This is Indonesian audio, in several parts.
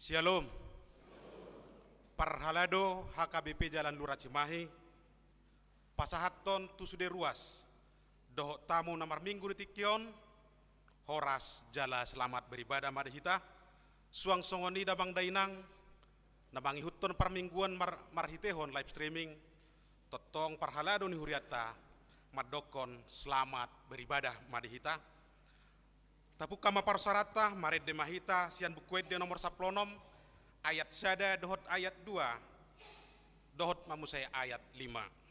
Shalom. Parhalado HKBP Jalan Lurah Cimahi. Pasahaton tu sudah ruas. Doh tamu nomor minggu di Tikion. Horas jala selamat beribadah madhita. Suang songoni dabang dainang. Nabangi huton permingguan marhitehon live streaming. Totong parhalado ni huriata. Madokon selamat beribadah madhita. Tapu kama parsarata mared de mahita sian bukuet de nomor saplonom ayat sada dohot ayat 2 dohot mamusai ayat 5.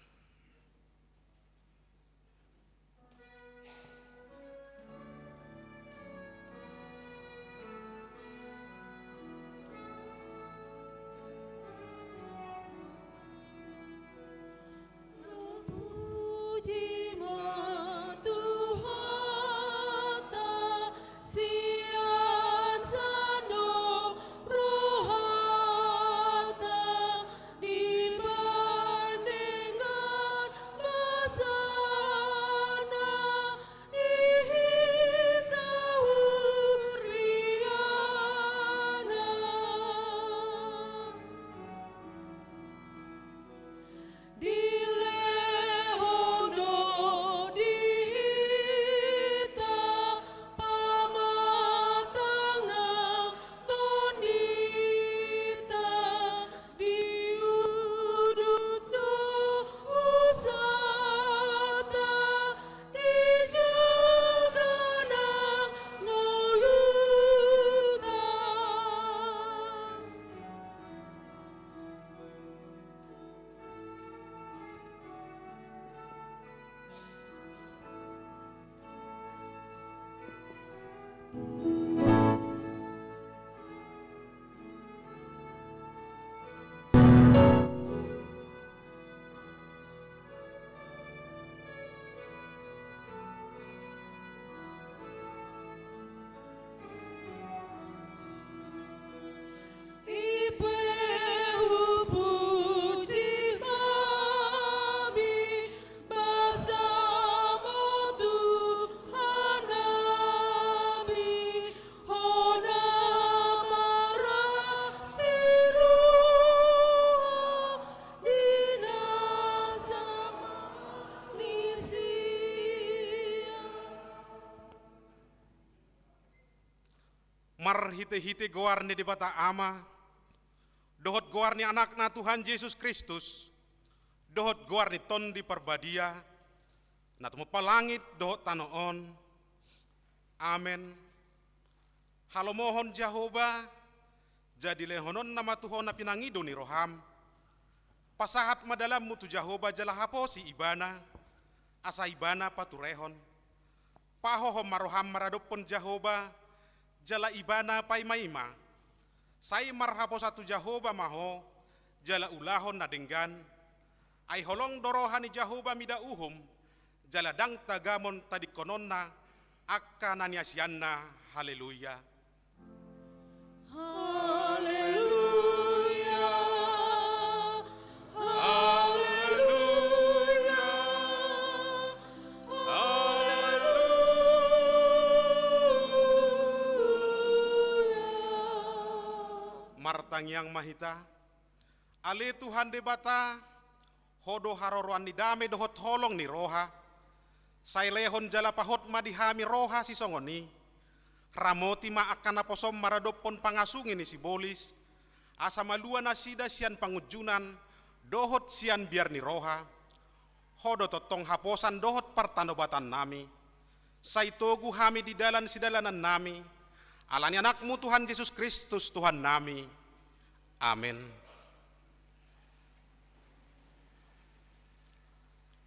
Marhite-hite goarni di bata ama, dohot goarni anakna Tuhan Yesus Kristus, dohot goarni ton di perbadia, natumu palangit dohot tanoon, amen. Halo mohon Jehovah, jadi lehonon nama Tuhan na pinangido ni roham, pasahat madalam mutu Jehovah jala haposi ibana, asa ibana paturehon, pahohom maroham maradopon Jehovah, jala ibana pai maima, sai marhapo satu Jehovah maho, jala ulahon na denggan, ay holong dorohani Jehovah mida uhum, jala dang tagamon tadikononna, akka naniasyanna, haleluya. Haleluya. Martang yang mahita, ale Tuhan debata, hodo haroroan ni dame dohot holong ni roha, sai lehon jala pahot madihami roha si songoni, ramoti ma akan aposom maradopon pangasungin ni si bolis, asa malua nasida sian pangujunan, dohot sian biar ni roha, hodo totong haposan dohot partanobatan nami, sai togu hami di dalan sidalanan nami, alani anakmu Tuhan Yesus Kristus Tuhan nami. Amin.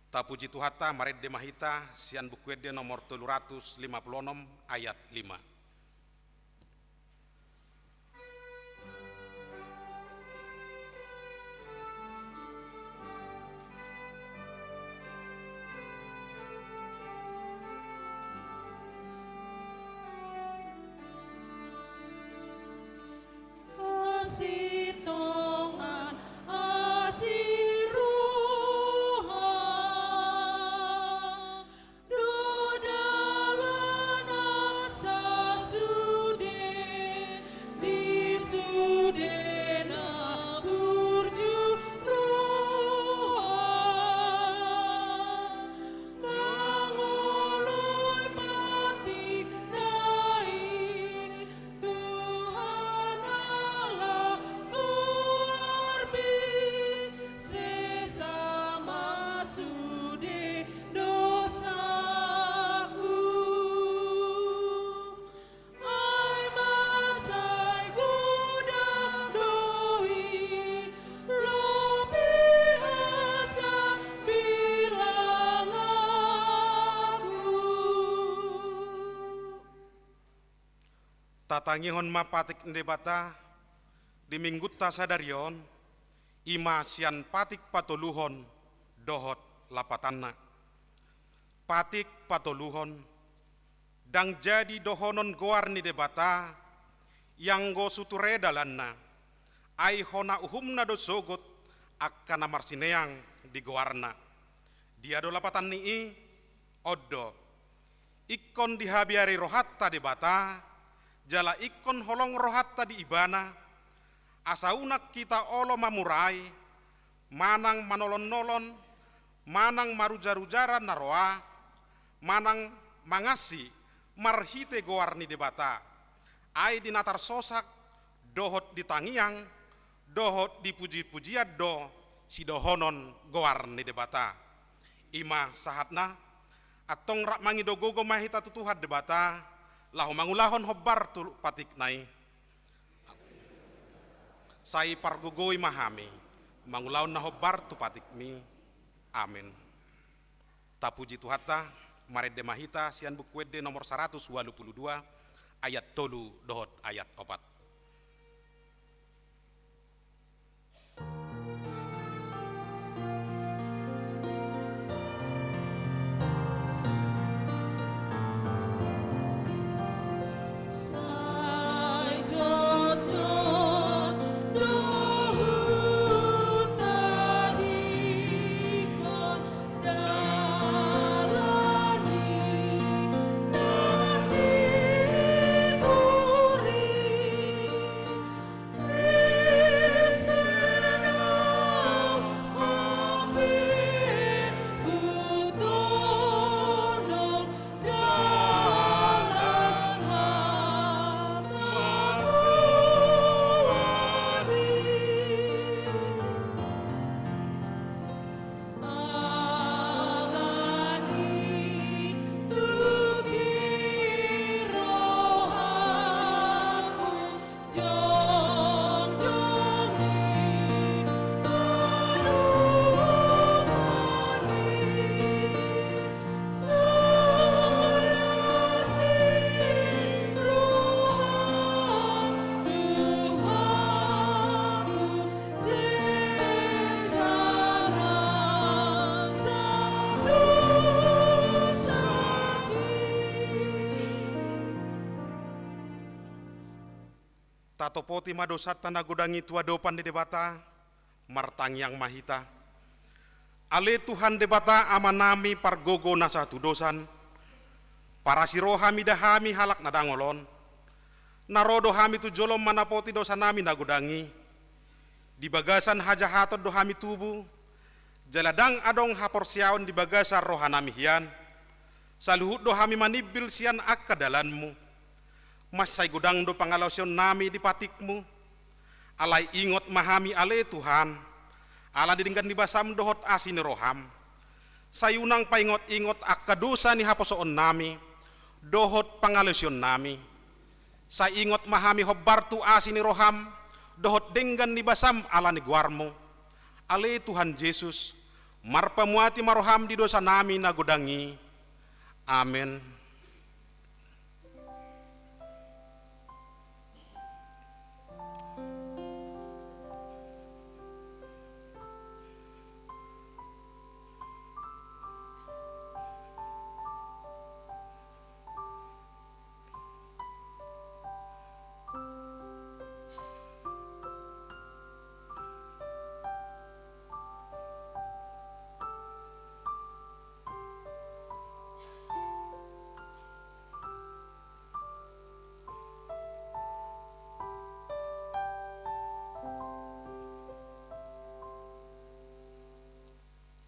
Tapuji Tuhata mared de mahita sian bukuede nomor 356 ayat 5. Dudalan asa Tatangihon mapatik ndebata di minggutta sadarion ima sian patik patoluhon dohot lapatanna. Patik patoluhon dang jadi dohonon goar ni debata yang go suture dalanna ai hona uhumna do sogot akkana marsineang di goarna. Dia do lapatan nii oddo ikon dihabiari rohatta debata jala ikon holong rohatta di ibana asaunak kita olo mamurai manang manolon-nolon manang marujar-ujaran naroa manang mangasi marhite goarni debata ai dinatar sosak dohot ditangiang dohot dipuji-pujian do sidohonon goarni debata ima sahatna atong rak mangidogogo mahita tutuhat debata lahu mangulahon hobbar tu patik nai sai pargugoi mahami mangulahon na hobbar tu patik mi amin. Tapuji tuhata marede mahita sian bukwede nomor 182 ayat 3 dohot ayat 4. Tatopoti madosat tanda gudangi tua dopan di debata martang yang mahita ale Tuhan debata amanami pargogo nasatu dosan para sirohami dahami halak nadangolon narodo hami tu jolom manapoti dosa nami nagudangi di bagasan hajahatot dohami tubuh jaladang adong hapor siaon di bagasan rohanami hian saluhut dohami manibil sian akka dalanmu mas say gudang do pangalosyon nami di patikmu alay ingot mahami ale Tuhan ala didinggan di basam dohot asini roham sayunang paingot-ingot akadusa ni haposoon nami dohot pangalosyon nami say ingot mahami hobbartu asini roham dohot denggan ni basam ala ni guarmo ale Tuhan Yesus marpamuati maroham di dosa nami nagudangi amin.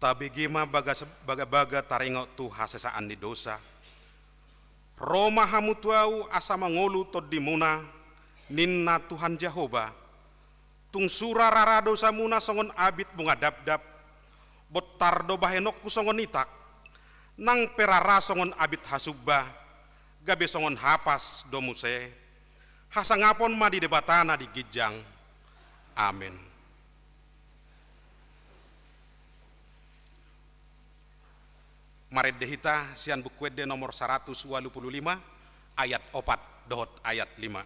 Tabigima baga taringok tu hasesaan di dosa. Roma hamutuau asa mangolu tod dimuna ninna Tuhan Jehovah. Tung sura rara dosa muna songon abit bunga dap-dap. Botardo bahenokku songon itak. Nang perara songon abit hasubba. Gabe songon hapas domuse. Hasangapon ma di debatana di gijang. Amin. Maret dehita sian bukwede nomor 185 ayat 4 dohot ayat 5.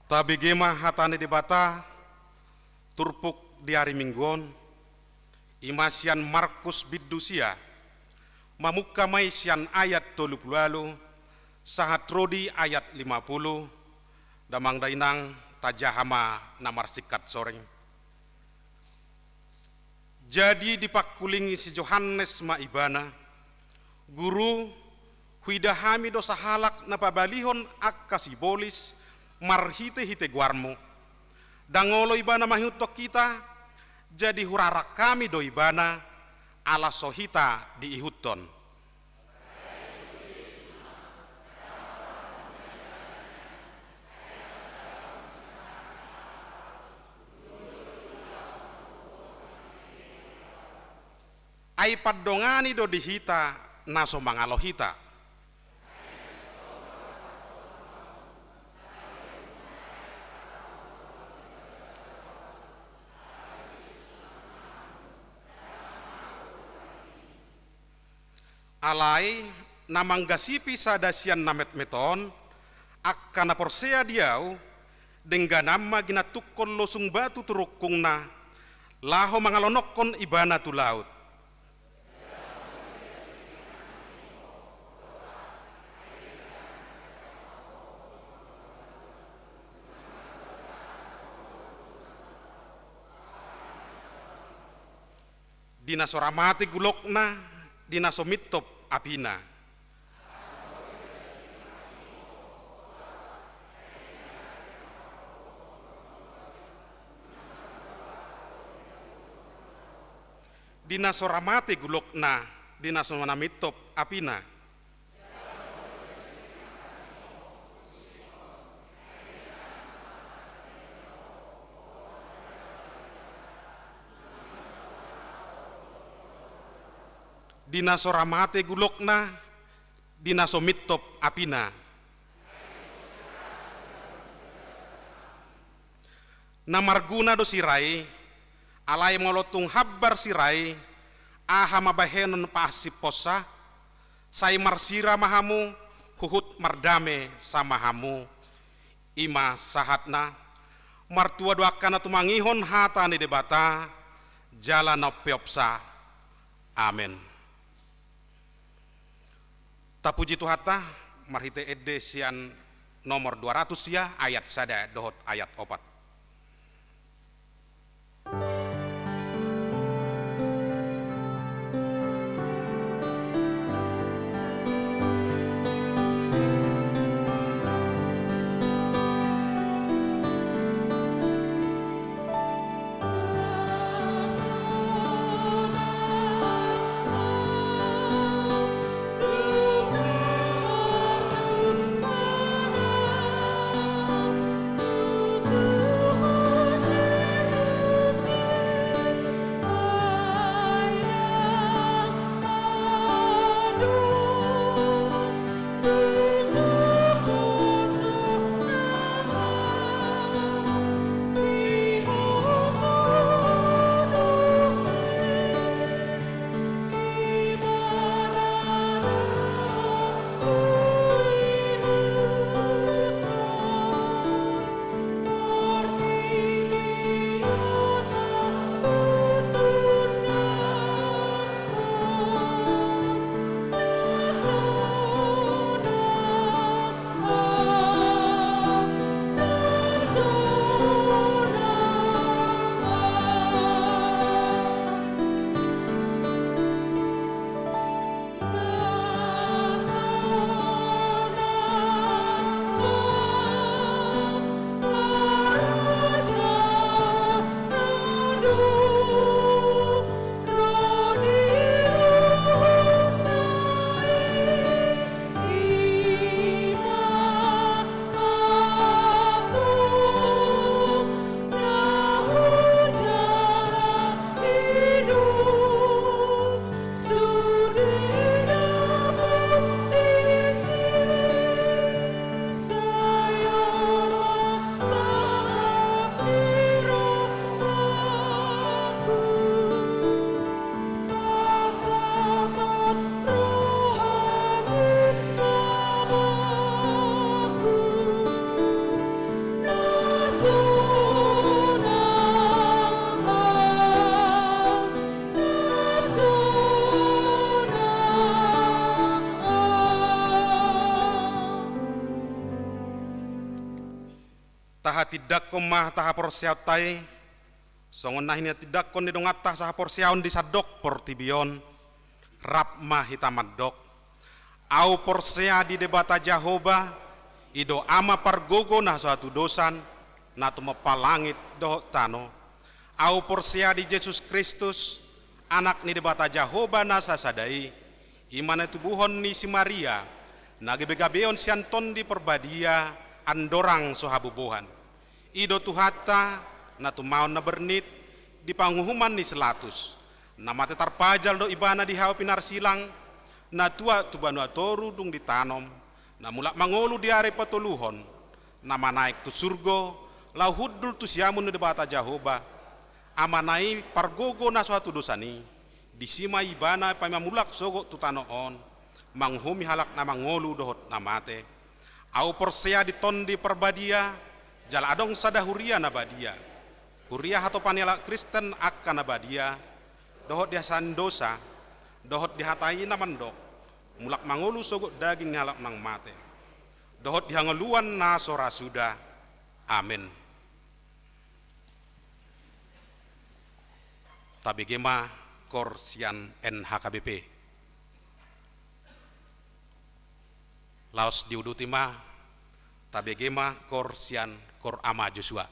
Tabi gema hatane di bata, turpuk di hari mingguon, imasian Markus Bidusia, mamuka maisian ayat 30, sahat rodi ayat 50, damang dainang tajahama namar sikat soreng. Jadi dipakulingi si Johannes maibana, guru huidahami dosa halak napabalihon akka sibolis marhite-hite guarmo. Dangolo ibana mahutok kita, jadi hurarak kami do ibana ala sohita di ihuton. Ai paddongani do dihita naso mangalohita. Alai namanggasipi sadasian namet meton akkana porsea diau dengganama ginatukon losung batu turukungna laho mangalonokon ibana tu laut. Dina soramati gulokna, dina somitop apina. Dina soramati gulokna, dina sonamitop apina. Dina soramate gulokna, dina somitop apina. Namarguna do sirai, alai molotung habbar sirai, aha mabahenon pasip posa, sai marsira mahamu, huhut mardame sama hamu, ima sahatna, martua doakana tumangihon hatane debata, jalan nopiopsa. Amin. Tapuji Tuhata, marhite edesian nomor 200 ya, ayat sada dohot ayat 4. Ku taha tidak komah taha porsiaut tai, songon nah ini tidak kon di dongatah saha porsiaun di sadok portibion, rap mah hitamadok, au porsia di debata Jahoba, ido ama pargogo nah suatu dosan, na tumepalangit doh tano, au porsia di Yesus Kristus, anak ni debata Jahoba na sasadai, imana tubuhon ni si Maria, nagebegabeon si Anton di perbadia, andorang sohabubohan. Ido tuhata na tumaon na bernit di panguhuman ni selatus. Nama tetar pajal do ibana di hau pinar silang na tua tubanu atoru dung ditanom na mulak mangolu di are patuluhon nama naik tu surgo lau hudul tu siamun di bata Jahoba amanai pargogo na suatu dosani disima ibana pamamulak sogo tu tanoon manghumi halak na mangolu dohot namate au persea di tondi perbadia jala adong sadahuria na badia huria hato panela Kristen akan na badia dohot dia sandosa dohot dihatai na mandok mulak mangolu sogo daging halak nang mate dohot dihangeluan na sora sudah amin. Tabigema korsian NHKBP laos diudutima tabigema korsian kor ama Joshua.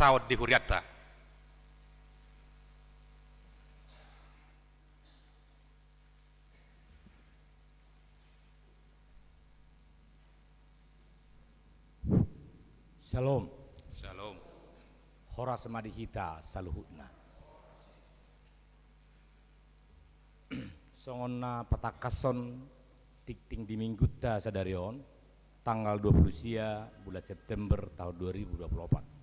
sawat di huriatta. Shalom. Shalom. Horas madihita saluhutna. Songonna patakason tikting di minggutta sadarion tanggal 20 sia bulan September tahun 2024.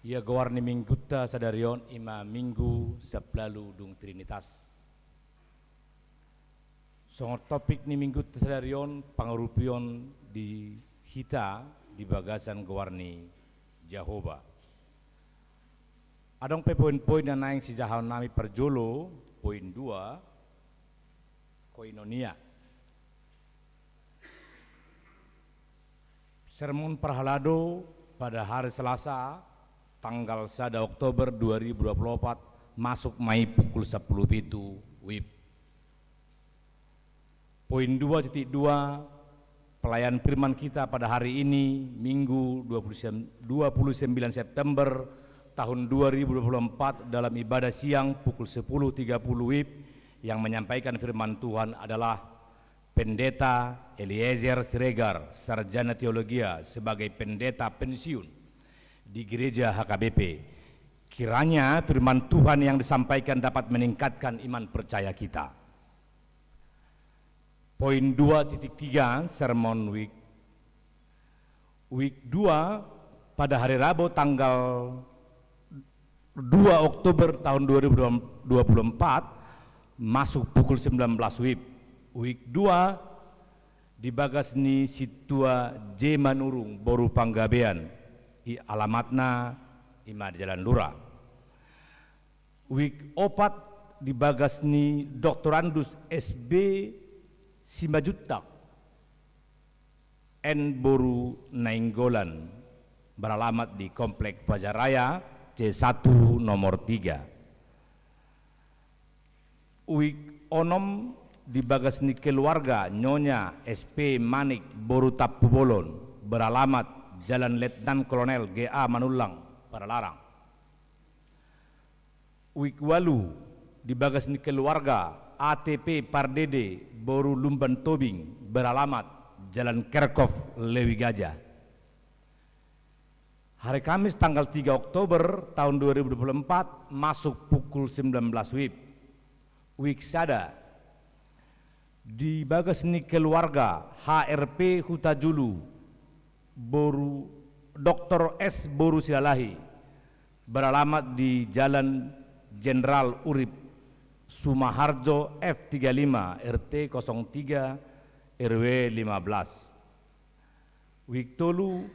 Ia gawarni minggutta sadarion ima minggu sablalu dung trinitas. Songot topik ni minggutta sadarion pangarupion di hita di bagasan gawarni Jehovah. Adong pe poin-poin na naing si jahon nami perjolo. Poin 2, koinonia. Sermon Perhalado pada hari Selasa, tanggal 1 Oktober 2024, masuk Mei pukul 10 itu WIB. Poin 2.2, pelayan firman kita pada hari ini, Minggu 29 September tahun 2024 dalam ibadah siang pukul 10.30 WIB yang menyampaikan firman Tuhan adalah Pendeta Eliezer Siregar, Sarjana Teologia sebagai pendeta pensiun di Gereja HKBP. Kiranya firman Tuhan yang disampaikan dapat meningkatkan iman percaya kita. Poin 2.3 Sermon Week 2 pada hari Rabu tanggal 2 Oktober tahun 2024 masuk pukul 19 WIB. Week 2 di Bagasni Situa J Manurung Boru Panggabean i alamatna ima di Jalan Lura. Week 4 di Bagasni Dr. Andus SB Simajutak N Boru Nainggolan beralamat di Komplek Fajar Raya C1 nomor 3. Uik onom di Bagasni keluarga Nyonya SP Manik Boru Tapubolon beralamat Jalan Letnan Kolonel GA Manulang Paralarang. Uik walu di Bagasni keluarga ATP Pardede Boru Lumban Tobing beralamat Jalan Kerkov Lewi Gajah. Hari Kamis tanggal 3 Oktober tahun 2024 masuk pukul 19 WIB. Wiksada di Bagasni keluarga HRP Hutajulu Boru Dr. S Boru Silalahi beralamat di Jalan Jenderal Urip Sumaharjo F35 RT 03 RW 15. Wiktolu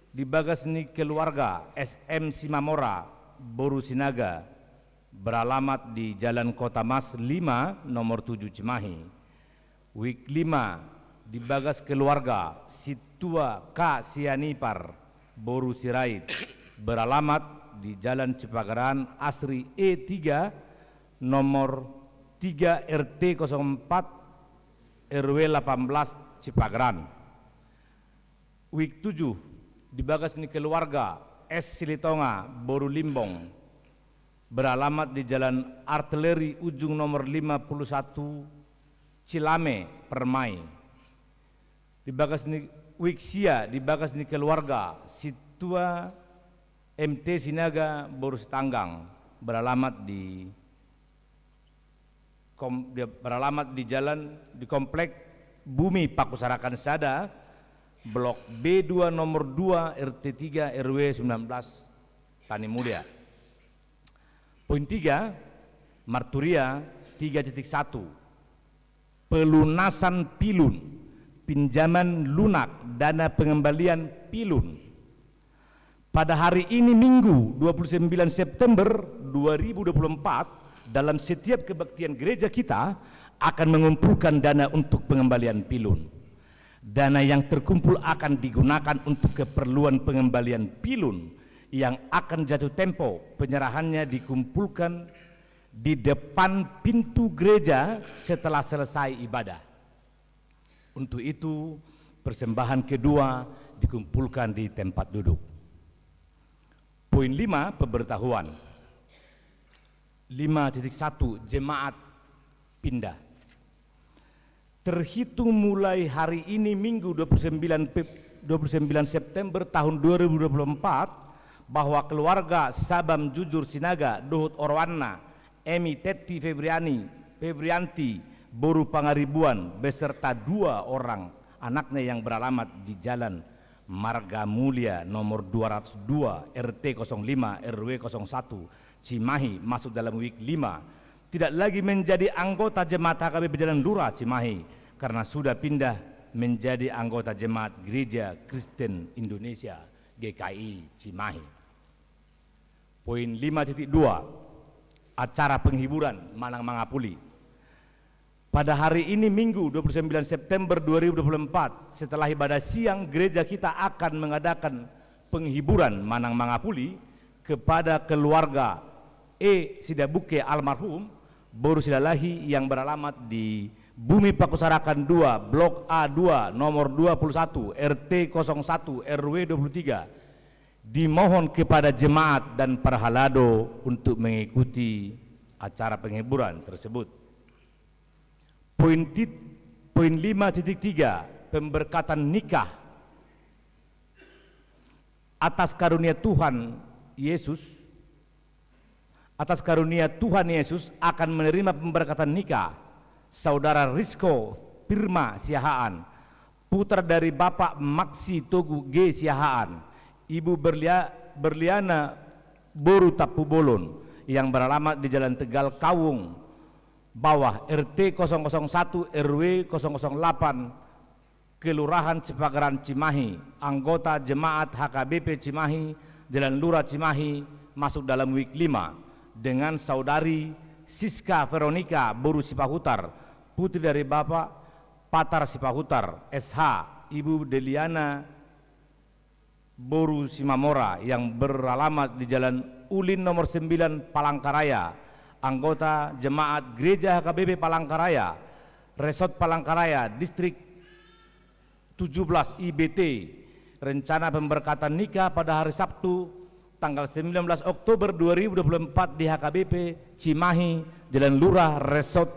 di Bagasni keluarga SM Simamora Boru Sinaga beralamat di Jalan Kota Mas 5 nomor 7 Cimahi. Week 5 di Bagas keluarga Situa K Sianipar Boru Sirait beralamat di Jalan Cipagaran Asri E3 nomor 3 RT 04 RW 18 Cipagaran. Week 7 di Bagasni keluarga S Silitonga Boru Limbong beralamat di Jalan Artileri Ujung nomor 51 Cilame Permai. Di Bagasni Wiksia di Bagasni keluarga Situa MT Sinaga Boru Setanggang beralamat di jalan di Komplek Bumi Pakusarakan Sada Blok B2 nomor 2 RT3 RW 19 Tani Mulia. Poin 3 Marturia 3.1 pelunasan pilun, pinjaman lunak dana pengembalian pilun. Pada hari ini Minggu 29 September 2024 dalam setiap kebaktian gereja kita akan mengumpulkan dana untuk pengembalian pilun. Dana yang terkumpul akan digunakan untuk keperluan pengembalian pilun yang akan jatuh tempo penyerahannya dikumpulkan di depan pintu gereja setelah selesai ibadah. Untuk itu persembahan kedua dikumpulkan di tempat duduk. Poin 5, pemberitahuan. 5.1 Jemaat pindah. Terhitung mulai hari ini Minggu 29 September tahun 2024 bahwa keluarga Sabam Jujur Sinaga Dohot Orwana Emi Teti Febrianti Boru Pangaribuan beserta 2 orang anaknya yang beralamat di Jalan Marga Mulia nomor 202 RT 05 RW 01 Cimahi masuk dalam week 5 tidak lagi menjadi anggota jemaat HKBP Jalan Lurah Cimahi karena sudah pindah menjadi anggota jemaat Gereja Kristen Indonesia GKI Cimahi. Poin 5.2 acara penghiburan Manang Mangapuli. Pada hari ini Minggu 29 September 2024 setelah ibadah siang gereja kita akan mengadakan penghiburan Manang Mangapuli kepada keluarga Sidabuke almarhum Boru Sidalahi yang beralamat di Bumi Pakusarakan 2 Blok A2 nomor 21 RT 01 RW 23. Dimohon kepada jemaat dan para halado untuk mengikuti acara penghiburan tersebut. Poin 5.3 pemberkatan nikah atas karunia Tuhan Yesus akan menerima pemberkatan nikah saudara Rizko Firma Siahaan, putra dari Bapak Maksi Togu G Siahaan, Ibu Berliana Boru Tapubolon yang beralamat di Jalan Tegal Kawung Bawah RT 001 RW 008 Kelurahan Cepagaran Cimahi, anggota jemaat HKBP Cimahi Jalan Lurah Cimahi masuk dalam week 5 dengan saudari Siska Veronica Boru Sipahutar, putri dari Bapak Patar Sipahutar SH, Ibu Deliana Boru Simamora yang beralamat di Jalan Ulin nomor 9 Palangkaraya, anggota jemaat Gereja HKBP Palangkaraya, Resort Palangkaraya, Distrik 17 IBT. Rencana pemberkatan nikah pada hari Sabtu tanggal 19 Oktober 2024 di HKBP Cimahi Jalan Lurah Resort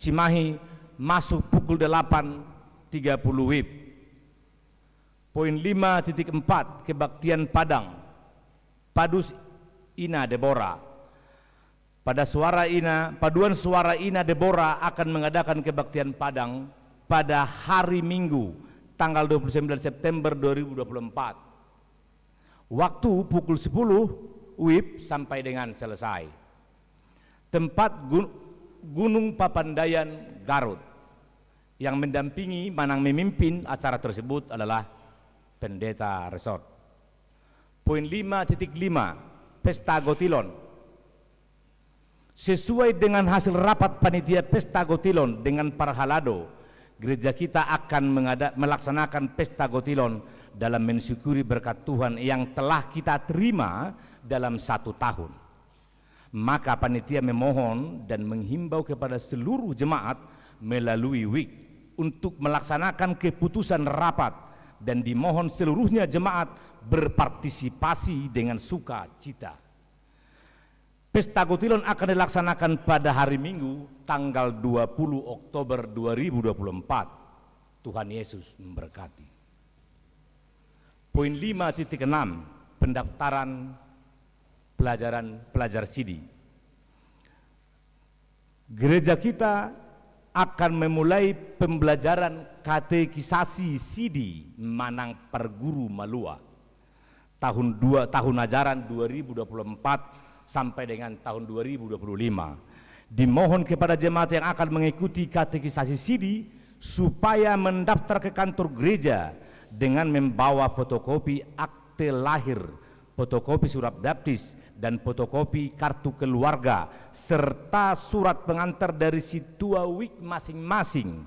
Cimahi masuk pukul 8.30 WIB. Poin 5.4 kebaktian Padang Padus Ina Deborah. Paduan Suara Ina Deborah akan mengadakan kebaktian Padang pada hari Minggu tanggal 29 September 2024. Waktu pukul 10 WIB sampai dengan selesai. Tempat Gunung Papandayan Garut. Yang mendampingi Manang memimpin acara tersebut adalah Pendeta Resort. Poin 5.5 Pesta Gotilon. Sesuai dengan hasil rapat panitia Pesta Gotilon dengan para halado, gereja kita akan melaksanakan Pesta Gotilon dalam mensyukuri berkat Tuhan yang telah kita terima dalam 1 tahun. Maka panitia memohon dan menghimbau kepada seluruh jemaat melalui WIK untuk melaksanakan keputusan rapat dan dimohon seluruhnya jemaat berpartisipasi dengan sukacita. Pesta Gotilon akan dilaksanakan pada hari Minggu tanggal 20 Oktober 2024. Tuhan Yesus memberkati. Poin 5.6 pendaftaran pelajar SIDI. Gereja kita akan memulai pembelajaran katekisasi SIDI Manang Perguru Malua tahun ajaran 2024 sampai dengan tahun 2025. Dimohon kepada jemaat yang akan mengikuti katekisasi SIDI supaya mendaftar ke kantor gereja dengan membawa fotokopi akte lahir, fotokopi surat baptis, dan fotokopi kartu keluarga serta surat pengantar dari situa WIK masing-masing.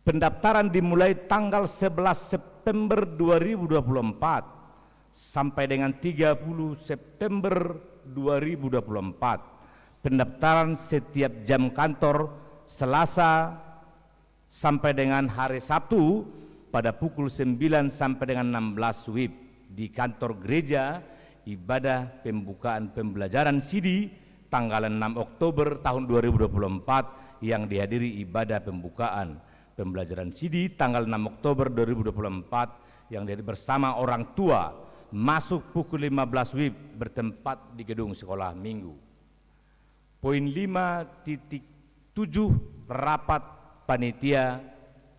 Pendaftaran dimulai tanggal 11 September 2024 sampai dengan 30 September 2024. Pendaftaran setiap jam kantor Selasa sampai dengan hari Sabtu pada pukul 9 sampai dengan 16 WIB di kantor gereja ibadah pembukaan pembelajaran SIDI tanggal 6 Oktober tahun 2024 yang dihadiri ibadah pembukaan pembelajaran SIDI tanggal 6 Oktober 2024 yang dihadiri bersama orang tua masuk pukul 15 WIB bertempat di gedung sekolah minggu. Poin 5.7 rapat panitia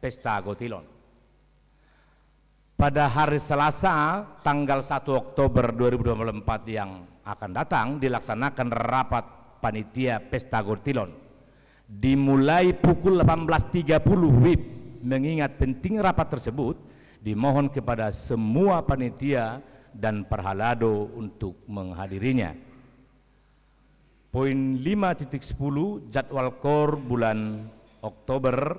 Pesta Gotilon. Pada hari Selasa tanggal 1 Oktober 2024 yang akan datang dilaksanakan rapat panitia Pesta Gotilon. Dimulai pukul 18.30 WIB. Mengingat penting rapat tersebut, dimohon kepada semua panitia dan perhalado untuk menghadirinya. Poin 5.10 jadwal KOR bulan Oktober.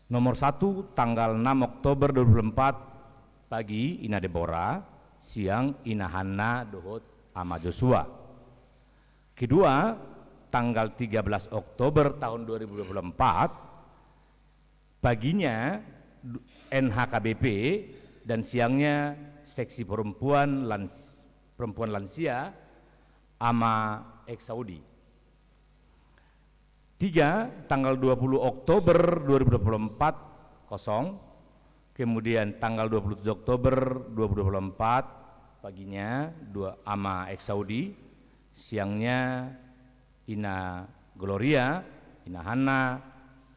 Nomor 1 tanggal 6 Oktober 2024 pagi Ina Deborah, siang Ina Hanna dohot Ama Joshua. Kedua tanggal 13 Oktober tahun 2024 paginya NHKBP dan siangnya seksi perempuan lansia Ama Eksaudi. 3 tanggal 20 Oktober 2024 kosong, kemudian tanggal 27 Oktober 2024 paginya Ama Eksaudi, siangnya Ina Gloria, Ina Hanna,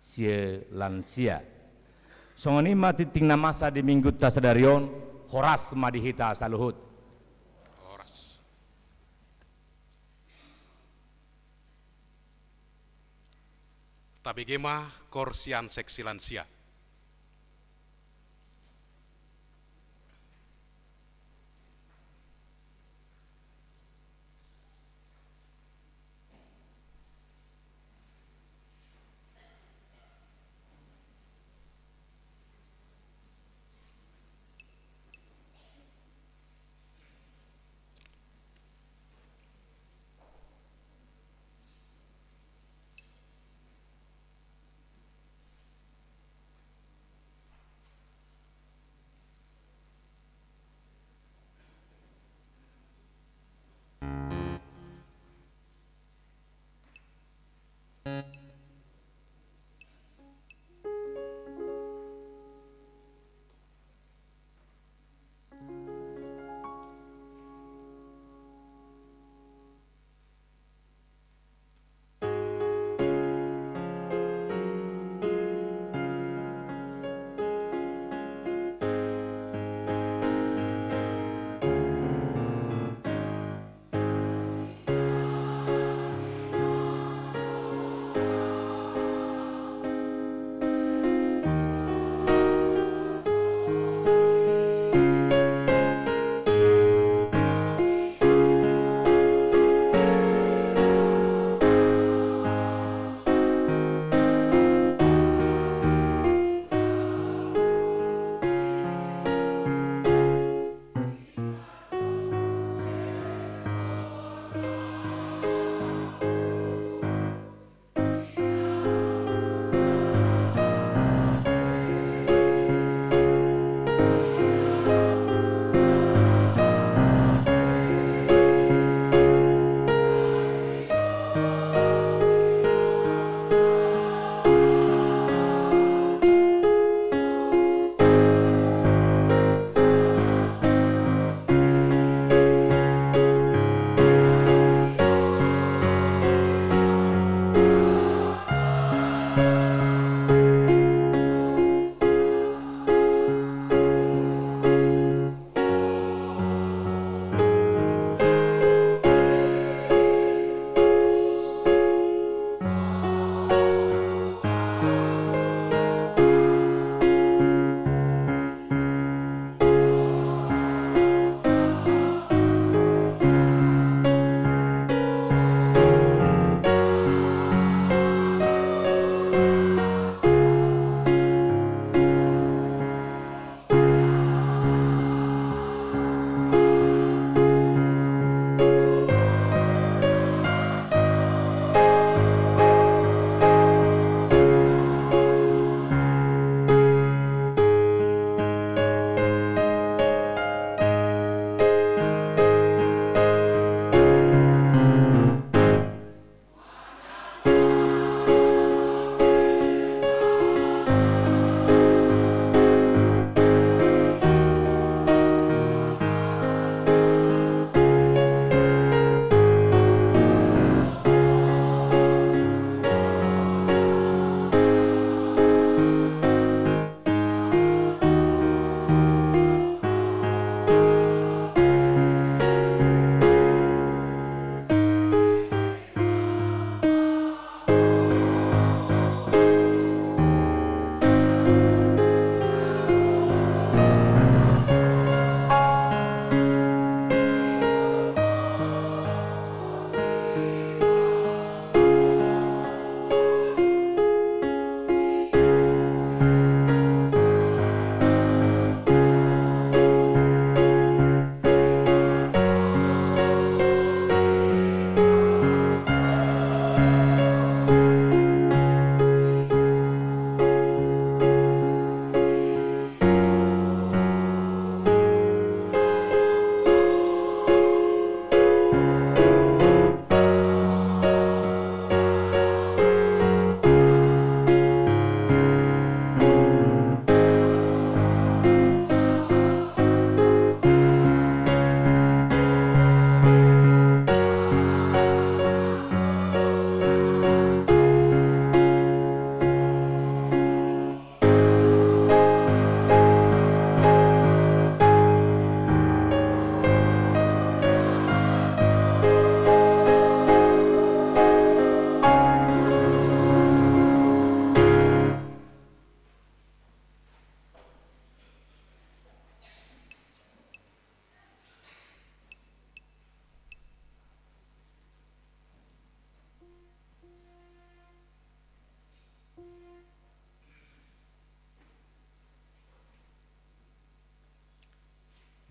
Sie Lansia. Songonima titing namasa di minggu tasadarion Horas Madihita Saluhut. Horas. Tabigema Korsian Seksi Lansia.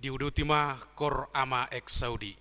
Diudutima kor ama ex Saudi.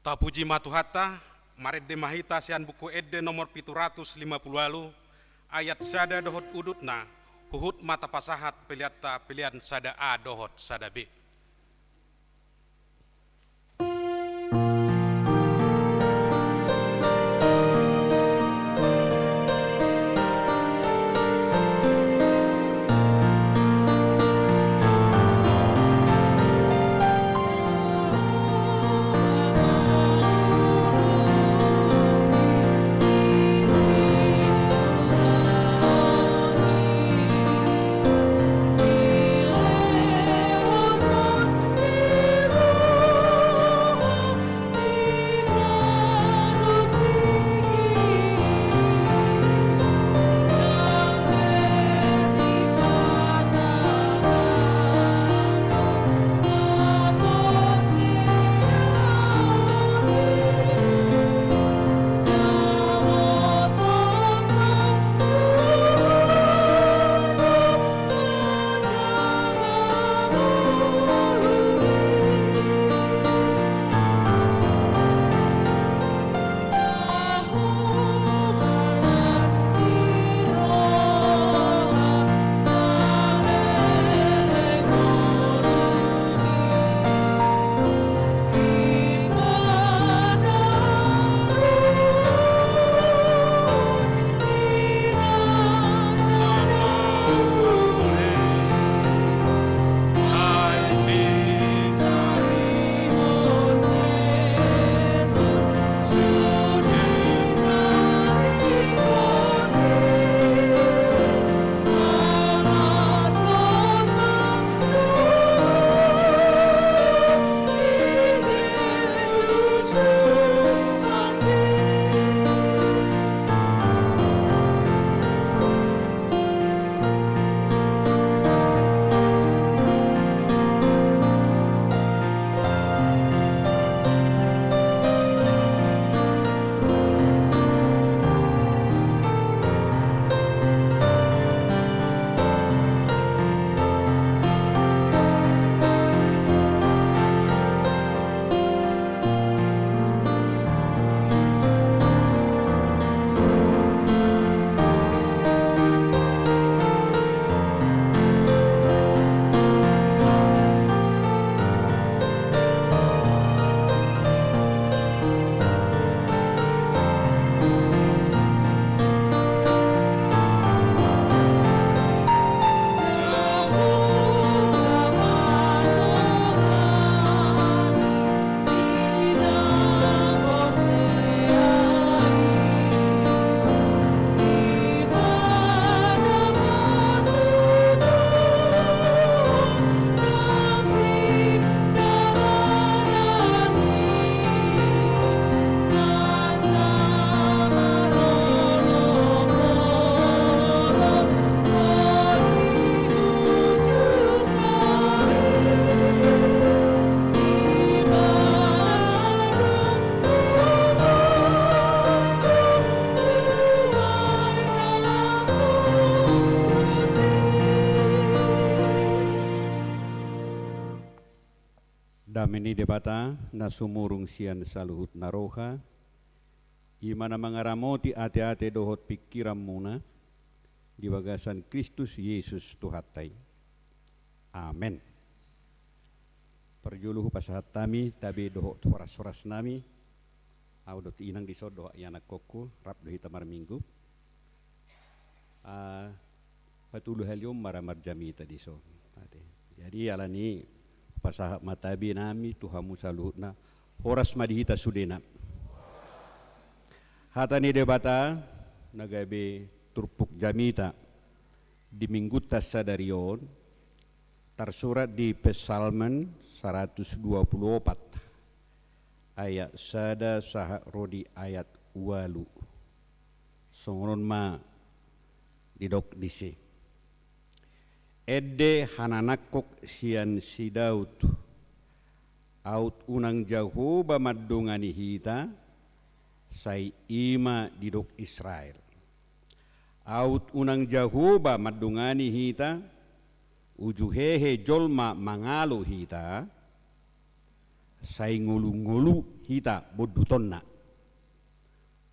Tapuji matuhatta, maredde mahita sian buku edde nomor 750 lalu, ayat sada dohot udutna, huhut mata pasahat peliatta pilihan sada A dohot sada B. Dameni debata na sumurung sian saluhut naroha, imana mangaramoti ate-ate dohot pikiran muna, di bagasan Kristus Yesus Tuhatai. Amen. Perjuluhu pasahat tami, tabi dohot horas-horas nami, audot inang disod doa yanak koko, rap dohi tamar minggu. Patuluh halium maramar jami tadi so. Jadi alani pasahat matabi nami Tuhamu saluhutna horas madihita sudena. Hatani debata nagabe turpuk jamita di minggu tasadarion tersurat di Psalmen 124 ayat sada saha rodi ayat walu songon ma didok disi Edde hananakok sian si Daud aut unang Jahoba maddongani hita sai ima didok Israel aut unang Jahoba maddongani hita ujuhehe jolma mangalo hita sai ngulu-ngulu hita bodutonna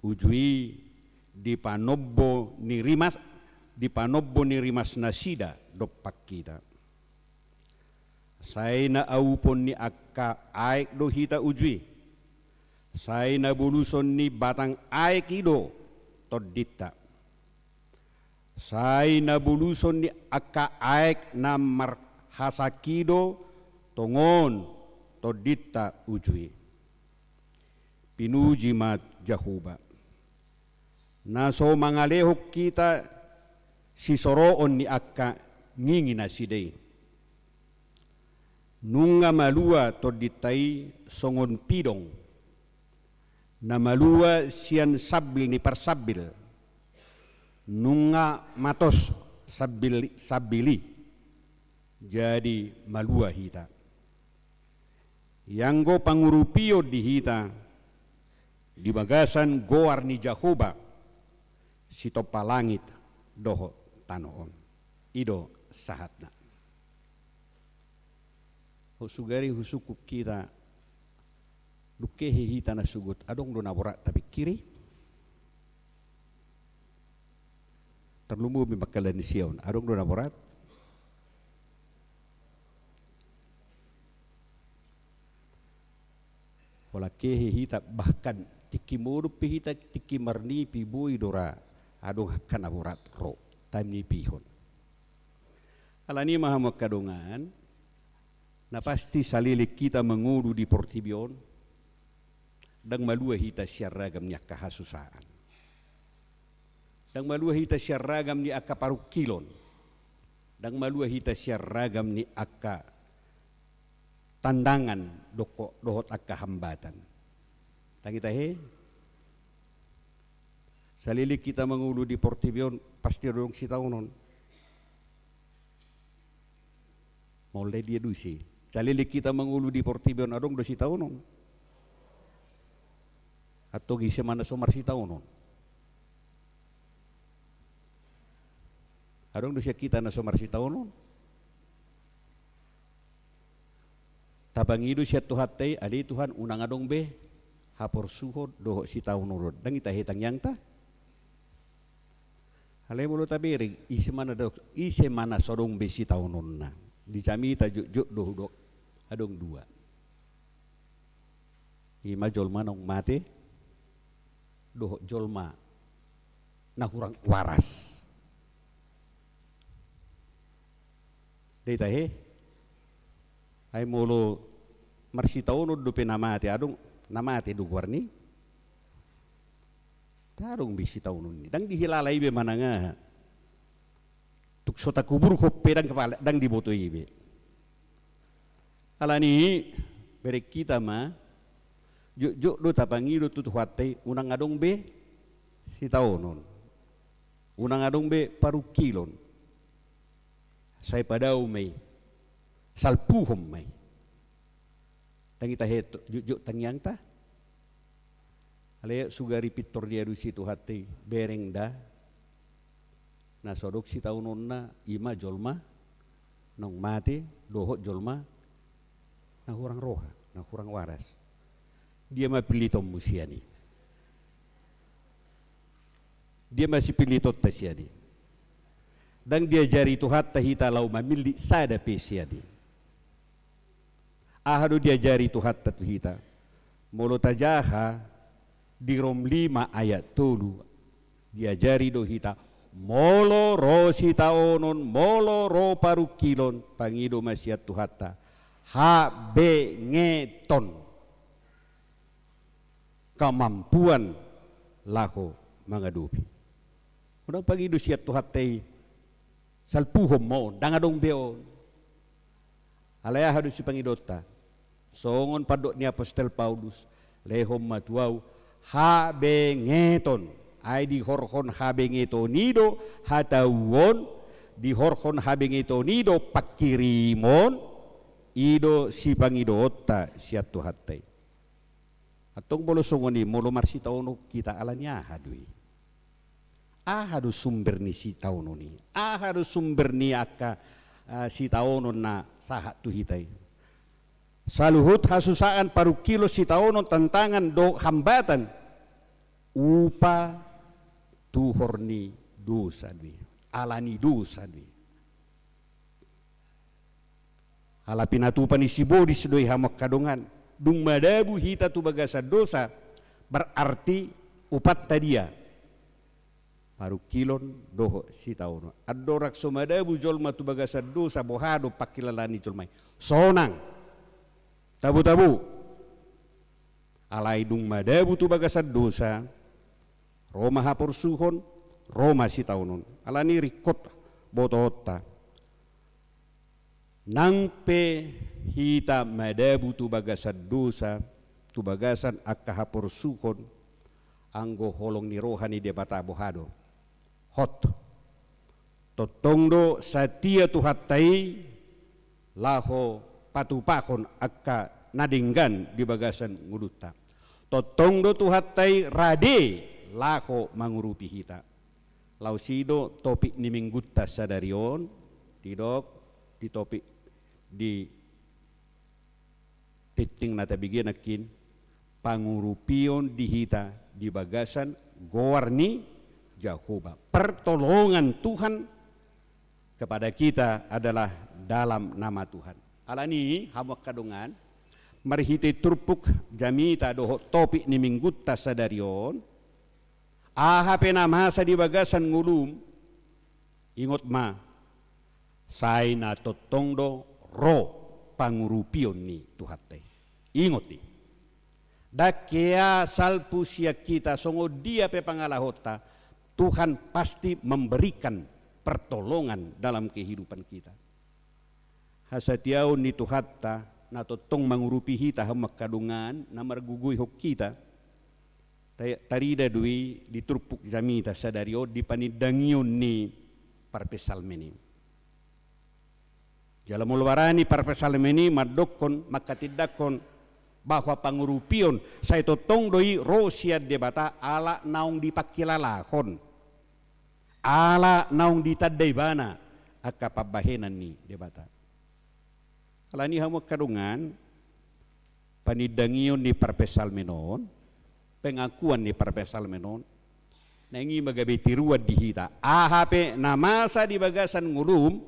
ujui dipanobbo nirimas nasida dopak kita. Sai na aupon ni akka aik do hita ujui. Sai na buluson ni batang aik ido todita. Sai na buluson ni akka aik na marhasakido tongon todita ujui. Pinuji mat Jahoba. Naso mangalehok kita si soroon ni akka ngingina sidei. Nunga malua toditai songon pidong. Na malua sian sabil ni parsabil. Nunga matos sabili. Jadi malua hita. Yanggo pangurupio di hita. Di bagasan goar ni Jahoba. Sitopa langit doho tanoon ido sahatna husugari husuku kita dukehe hita na sugut adong do nabora tapi kiri terlumbu mibakalan sion adong do naborat wala kehe hita bahkan tiki modu hita tiki marni pibui dora adong kana borat ro time pihon alani maha makadongan na pasti salilik kita mengudu di Portibion dang malua hita syaragam nya kahasusaan dang malua hita syaragam ni akka parukilon dang malua hita syaragam ni akka tandangan dohot akka hambatan tangita he salilik kita mengulu di Portibion pasti dong si tahunon. Mulai dia dusi. Salilik kita mengulu di Portibion adong do si tahunon. Atau gise mana somar si tahunon. Adong do si kita na somar si tahunon. Tabangidu siya tuhatay ali Tuhan unang adong be hapor suhod doho si tahunon. Dang ita hitang yang ta. Halay mulo tabiri ise mana sorong besi taunon na di jami ta juk doh adong dua ima jolma nong mate doh jolma na hurang waras dei tahe ay mulo marsi taunon do penamate adong namate do warni tarong bisi tahun ini, dang dihilalai be mana nga, tuk sota kubur kopi dang kepala, dang dibotoi be. Alani berek kita ma, juk do tapangi do tutu hati, unang adong be si tahunon, unang adong be paru kilon, saya padau mai, salpuhom mai, tangi tahe juk tangyang ta. Ale sugari pitor dia dusi tu hati bereng dah na sodok si taunon na ima jolma nong mati dohot jolma na hurang roha, na hurang waras. Dia mapilih tom musiani. Dia masih pilih tot tasiadi. Dan dia jari Tuhan tahita lau mamili sada pesiadi. Ahadu dia jari Tuhan tatuhita. Molo tajaha di Rom 5 ayat 3 dia jari dohita molo ro sitaonon molo ro parukilon pangido masiat Tuhata habe ngeton kemampuan lako mangadupi. Udah pangido siat Tuhatai salpuhom mo dangadong beon. Alaya hadu si pangidota. Songon padok ni Apostel Paulus lehom matuau habe ngeton ay di horhon habe ngetonido hatawon di horhon habe ngetonido pakirimon ido si pangidota siat Tuhatai. Atong bolo songoni molo marsitaono kita alanya hadui. Ahadu sumber ni si taono ni. Ahadu sumber ni aka si taono na sahat tuhitai. Saluhut hasusaan paru kilo si taono tantangan do hambatan upa tuhorni dosa dwi alani dosa dwi halapinatupan ni si bodis doi hamak kadongan dung madabu hita tu bagasa dosa berarti upat tadia paru kilon doho si taono adorak somadabu jolma tu bagasa dosa bohado pakilalani jolmai sonang tabu-tabu alai dung madabu tu bagasad dosa Roma hapor suhon Roma si taunon alani rikot botota nangpe hita madabu tu bagasad dosa tu bagasan akka hapor suhon anggo holong ni rohani debata bohado hot totongdo satia tu hatai laho patupakon akka nadinggan di bagasan nguduta. Totongdo tuhatai rade lako mangurupi hita. Lausido topik ni minggutta sadarion tidok di topik di titing nata bigyan akin pangurupion di hita di bagasan gowarni Jehovah. Pertolongan Tuhan kepada kita adalah dalam nama Tuhan. Alani hamak kadungan marhite turpuk jamita doho topik ni minggutta sadarion aha pena masa di bagasan ngulum ingot ma sai na totongdo ro pangurupion ni Tuhate ingot di dakea salpusia kita songo dia pe pangalahota Tuhan pasti memberikan pertolongan dalam kehidupan kita. Hasatiaw ni Tuhatta na totong mangurupi hita hamak kadungan na marguguy hok kita tarida dui diturpuk jamita sadario di panidangyon ni parpesalmeni jala mulwarani parpesalmeni madokon makatidakon bahwa pangurupion saya totong doi rosia debata ala naung dipakilalahon ala naung ditadai bana akka pabahenan ni debata. Kalani hamak kadungan panidangion ni parpesalmenon pengakuan ni parpesalmenon nangi magabe tiruad di hita ahape namasa di bagasan ngulum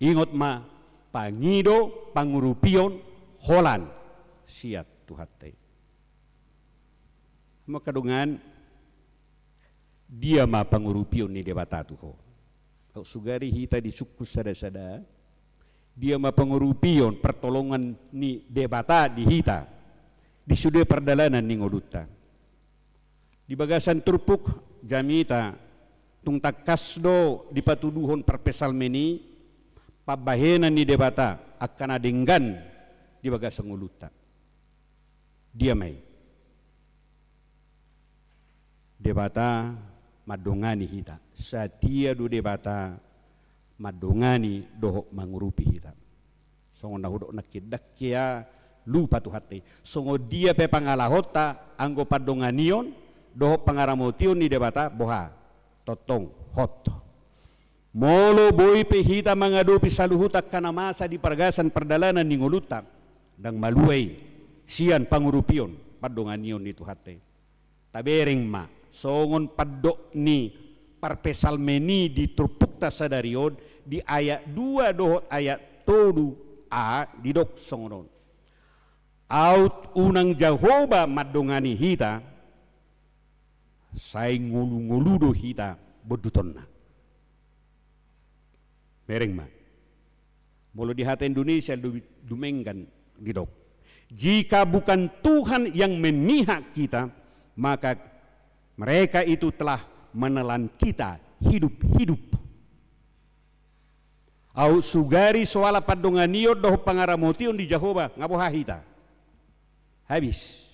ingot ma pangido pangurupion holan siat Tuhate hamak kadungan dia ma pangurupion ni debata tuho sugari hita di suku sada-sada dia mapangurupion pertolongan ni debata di hita di sude perdalanan ni ngoduta di bagasan turpuk jamita tung takasdo di patuduhon perpesalmeni pabahenan ni debata akan adenggan di bagasan ngoluta dia mai debata madongani hita satia du debata madongani dohok mangurupi hita songo nahudok nakidak kia lupa Tuhate songo dia pe pangalahota anggo padonganion dohok pangaramotion ni debata boha totong hot molo boy pe hita mangadupi saluhutak kana masa di pergasan perdalanan ni ngolutak dang maluai sian pangurupion padonganion itu hate tabereng ma songon padok ni parpesalmeni di trupukta sadarion di ayat 2 dohot ayat todu a didok songonon out unang Jehovah madongani hita say ngulu-nguludo hita bodutonna mereng ma mulu di hati Indonesia dumenggan didok jika bukan Tuhan yang memihak kita maka mereka itu telah menelan kita hidup-hidup au sugari soala padonganio doh pangaramotion di Jehovah ngaboha hita habis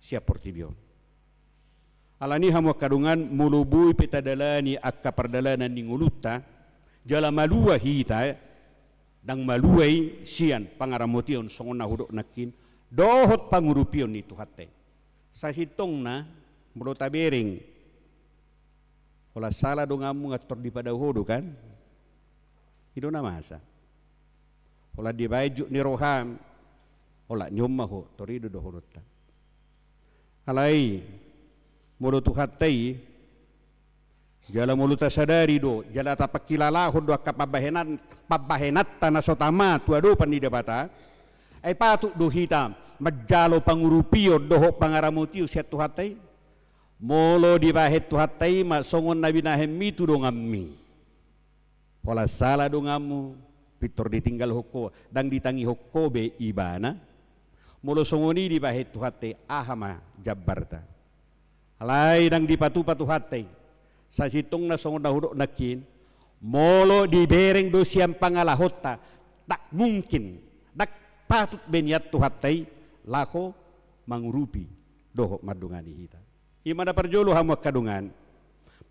siap portibion alani hamu kadungan mulubui petadalani akka perdalanan ninguluta jala malua hita dang maluai sian pangaramotion songon nahudok nakin dohot pangurupion itu hate sa hitong na mulo tabering ola sala dongamu ngator di pada hodo kan itu na masa ola di baju ni roham ola nyomma ho torido do hodota alai mulo tu hate jala muluta sadari do jala tapakilala ho do pabahenat tanah sotama tuado pandida bata ay patuk do hitam majalo pangurupio doho pangaramutio siat tuhatai molo di bahet tuhatai ma songon nabi nahemi tu do ngammi pola sala do ngamu pitor ditinggal hoko dang ditangi hoko be ibana molo songoni di bahet tuhatai ahama jabbarta alai dang dipatu-patu hatai sa sitong na songon dahudok nakin molo dibereng do siam pangalahota tak mungkin dak patut beniat tuhatai lako mangurupi doho madungani hita imana parjolo hamu kadungan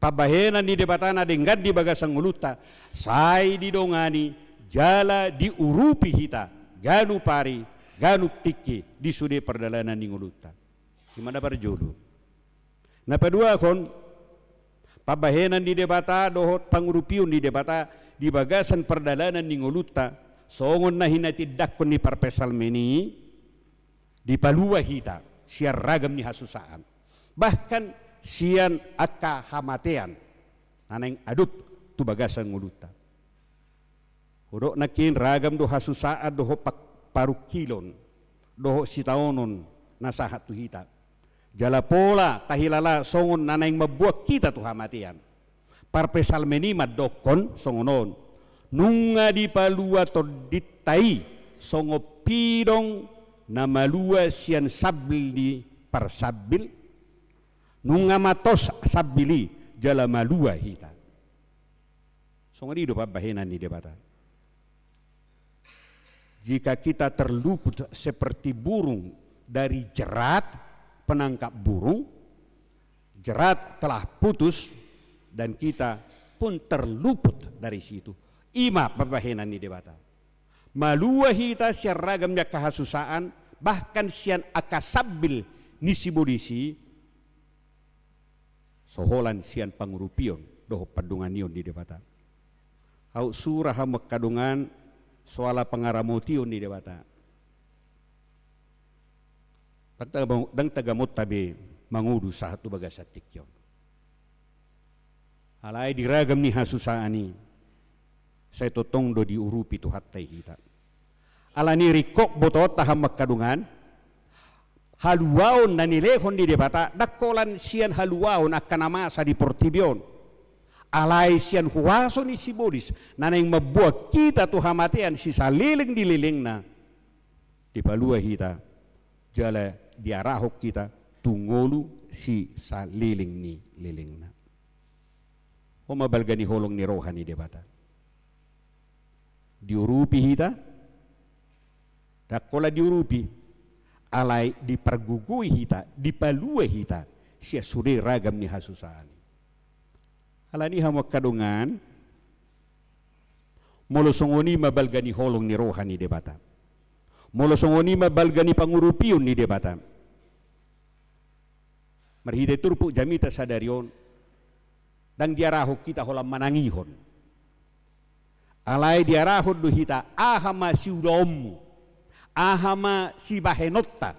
pabahenan di debatana denggad di bagasang uluta sai didongani jala diurupi hita ganu pari ganu tiki di sude perdalanan di nguluta imana parjolo na padua kon pabahenan di debata dohot pangurupiun di debata di bagasan perdalanan di nguluta songon na hinati dakon ni parpesalmeni di palua hita siar ragam ni hasusaan bahkan sian akka hamatean naneng adup tu bagasan nguluta hodok nakin ragam do hasusaan doho parukilon doho sitaonon nasahat tu hita jala pola tahilala songon naneng mabuak kita tu hamatian parpesalmeni madokon songonon nunga di palua toditai songo pidong namalua sian sabil di parsabil nunga matos sabili jala malua hita songo di do pabahenan ni debata jika kita terluput seperti burung dari jerat penangkap burung jerat telah putus dan kita pun terluput dari situ ima pabahenan ni debata malua hita siar ragam ya kahasusaan bahkan sian akasabil nisi bodisi soholan sian pangurupion doho padunganion di debata au surah makadungan soala pangaramotion di debata dang tagamot tabi mangudu satu bagasatik yon alai diragam ni hasusaani saya totong do diurupi tu hatai hita alani rikok botot taham makadungan haluaon nanilehon di debata dakolan sian haluaon akan amasa di portibion alai sian huwaso ni sibolis naneng mabuak kita tu hamatean sisa liling di liling na di palua hita jala diarahok kita tungolu si sa liling ni liling na o mabalgani holong ni rohani debata diurupi hita dakola diurupi alai dipergugui hita dipalue hita sia sude ragam ni hasusani alani hamu kadungan molo songoni mabalgani holong ni rohani debata molo songoni mabalgani pangurupiun ni debata marhide turpu jamita sadarion dang diarahok kita holam manangihon alai diarahok do hita ahama siudommu ahama si bahenotta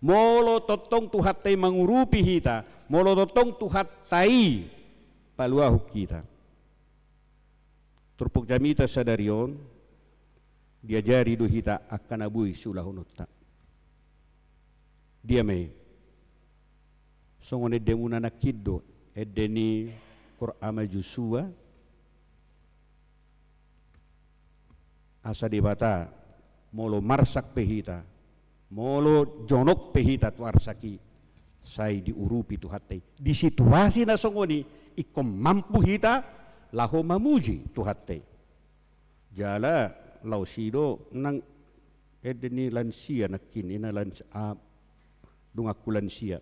molo totong tuhatai mengurupi hita molo totong tuhatai paluahu kita turpuk jamita sadarion diajari do hita akan abui sulahunutta dia me songone demuna nakiddo edeni Qur'ama Jusua asa dibata molo marsak pehita molo jonok pehita tu arsaki sai diurupi tu hatai di situasi na songoni ikom mampu hita laho mamuji tu hatai jala lau sido nang edeni lansia nakin ina dungaku lansia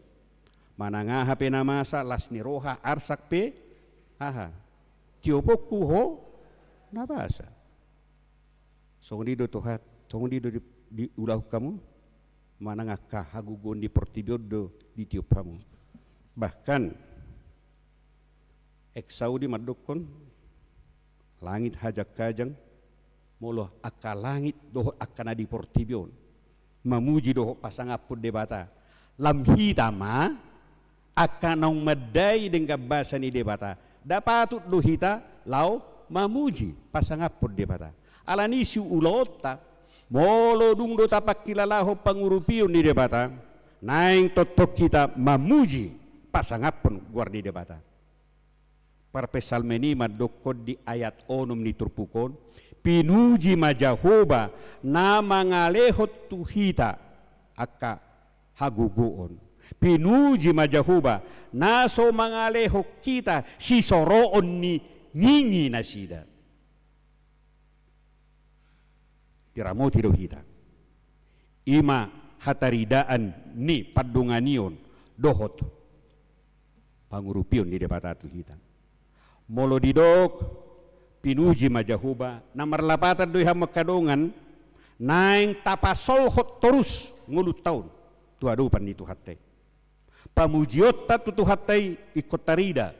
mananga hape namasa lasni roha arsak pe aha tiopoku ho nabasa sondido tuhat sondido di ulah kamu mananga kahagugon di portibiodo di tiup kamu bahkan eksaudi madukon langit hajak kajang molo akka langit doho akkana di portibion mamuji doho pasangapud debata lam hitama akanong madai dengan bahasa ni debata dapatut do hita lau mamuji pasangapud debata alani si ulota molo dung do tapak kilalaho pangurupion ni debata naing totok kita mamuji pasangapun guardi debata parpesalmeni madokod di ayat onum ni turpukon pinuji majahoba na mangalehot tuhita aka haguguon pinuji majahoba na so mangalehok kita si soroon ni ngingi na sida tiramoti do hita ima hataridaan ni padunganion dohot pangurupion ni debatatu hita molo didok pinuji majahuba namar lapatan doi hama kadongan naing tapasol hot terus ngulut tahun tu adupan ni tuhatai pamujiot tatu tuhatai ikut tarida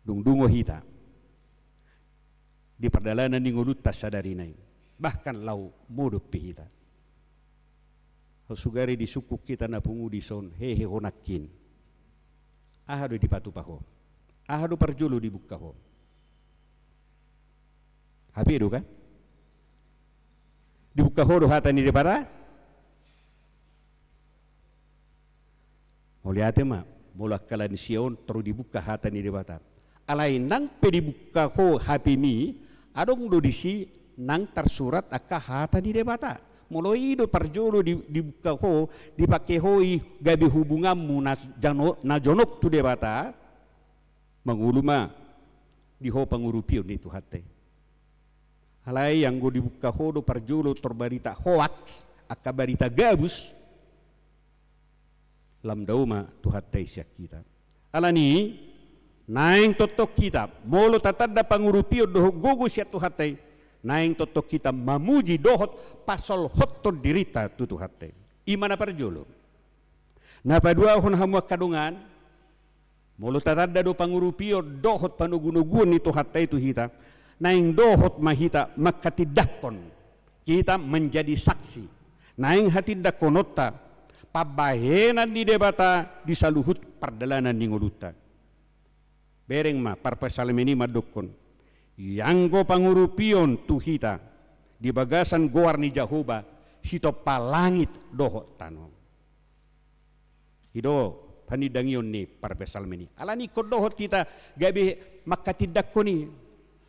dungdungo hita di perdalanan ni ngulut tasadari naing bahkan lau mudup hita sugari di suku kita napungu di son hehe honakin ahadu di patu paho ahadu parjulu di buka ho hapi itu kan di buka ho do hata ni debara moliate ma mola kalan sion teru dibuka hata ni debata alain nang pe dibuka ho hapi mi adong do disi nang tersurat akka hata ni debata mulai do parjolo dibuka ho dipakai hoi gabi hubunganmu na jonok tu debata manguluma di ho pangurupion itu hate halai yang go dibuka ho do parjolo terbarita hoax akka barita gabus lam dauma tu hate syak kita alani naing totok kita molo tatanda pangurupion do gogo syak tu hate naing totok kita mamuji dohot pasol hotto dirita tutu hate imana parjolo napa dua hon hamwa kadungan molo tatanda do pangurupio dohot panugunugun itu hate itu hita naing dohot mahita makatidakon kita menjadi saksi naing hati dakonota pabahenan di debata di saluhut perdalanan di nguluta bereng ma parpasalemeni madukon yang pangurupion tuhita di bagasan goar ni Jahoba sito palangit dohot tano hido panidangion ni parpesalmeni alani ko dohot kita gabi makatidakoni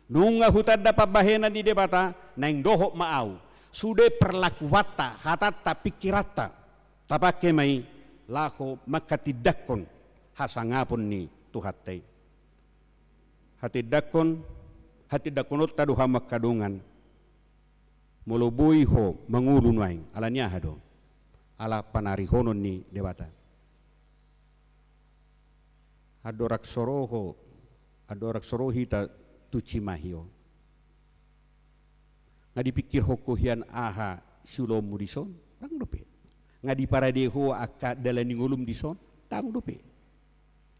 nunga hutada pabahena di debata naing dohot maau sude perlakuwata hatata pikirata tapake mai laho makatidakon hasangapon ni tuhatai hatidakon hati dakonot tadu hamak kadungan molobui ho mangulun waing alanya hado ala panarihonon ni debata adorak sorohi ta tucimahio ngadi pikir hokohian aha sulo mudison tang dope ngadi paradeho akka dalani ngulum dison tang dope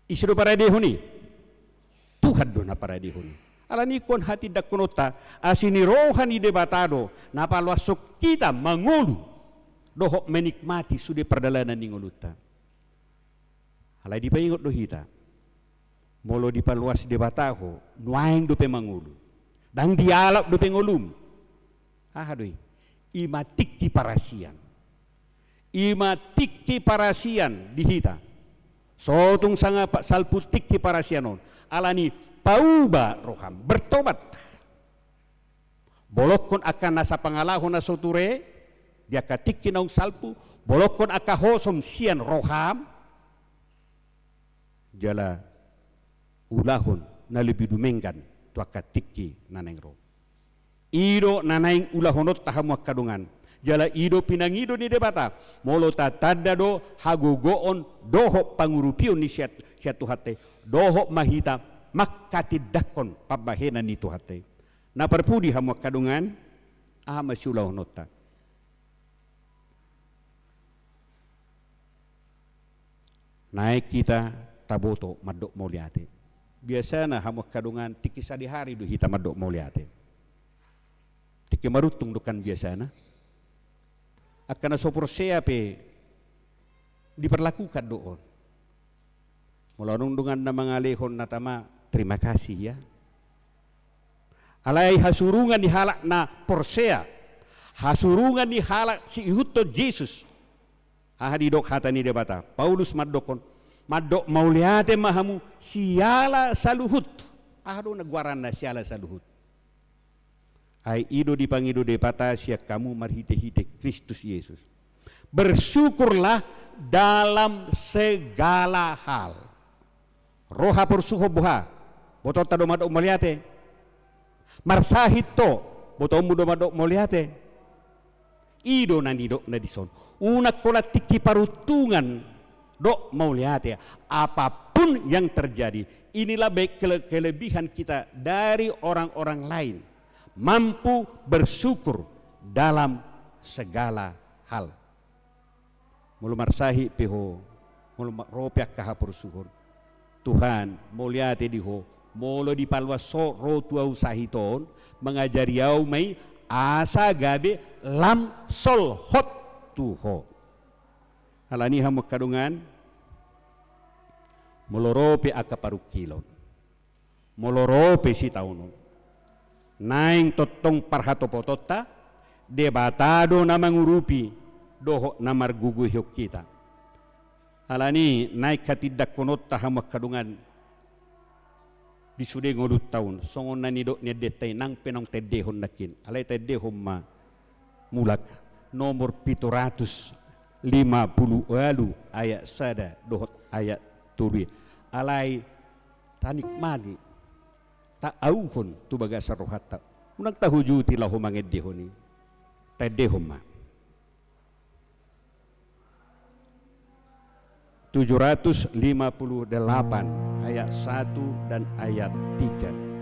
isro paradeho ni Tuhan dona paradeho ni alani kon hati dakonota asini rohani debatado napalwasok kita mangulu dohok menikmati sudah perjalanan ningoluta. Halai di paingot dohita, molo di paluas de bataho, nuaing do pemangulu, dang dialap do pengolum. Doi, imatik ki parasian, imatik ki parasian dihita. Sotung sanga salputik ki parasianon, alani pauba roham bertobat. Bolokon akan nasa pangalahon na soture, dia katik kinaung salpu, bolokon aka hosom sian roham, jala ulahon na lebih dumenggan tu aka tikki naneng ro. Ido nanaing ulahonot tahamu kadungan, jala ido pinangido ni debata, molo tatada do hagogoon doho pangurupion ni siat tuhate, doho mahita makkatidakon pabahena ni tuhate. Na perpudi hamu kadungan, masulahonota. Naik kita taboto madok moliate. Biasana hamu kadungan tiki sadihari do hita madok moliate. Tiki marutung dukan biasana. Akana sopor pe diperlakukan doon. Mulanung dengan na mangalehon natama terima kasih ya. Alai hasurungan di halak na porsea, hasurungan di halak si ihutto Yesus. Ahadi dok hatani debata. Paulus madokon madok mauliate mahamu siala saluhut. Ahado nagwaran na siala saluhut. Ai ido dipangido debata siak kamu marhite-hite Kristus Yesus. Bersyukurlah dalam segala hal. Roha porsuho buha, botot tado madok mauliate. Marsahito boto mudo madok moliate ido nani dok na dison una kola tiki parutungan dok moliate apapun yang terjadi inilah baik kelebihan kita dari orang-orang lain mampu bersyukur dalam segala hal mulu marsahi peho mulu ropiak kaha bersyukur Tuhan moliate diho molo di palwa so rotua usahiton mengajari au mai asa gabe lam sol hot tuho alani hamu kadungan molorope aka parukilon molorope si taunon naing totong parhato potota debatado na mangurupi doho na margugu hiok kita alani naik katidak konot hamu kadungan bisude ngolut tahun songon nani dok nedetay nang penong tedehon nakin alay tedehon ma mulak nomor 750 ayat sada dohot ayat turi alay tanik mani ta auhon tu baga sarohata unang tahujuti lahu mangedehoni tedehon ma 758 ayat 1 dan ayat 3.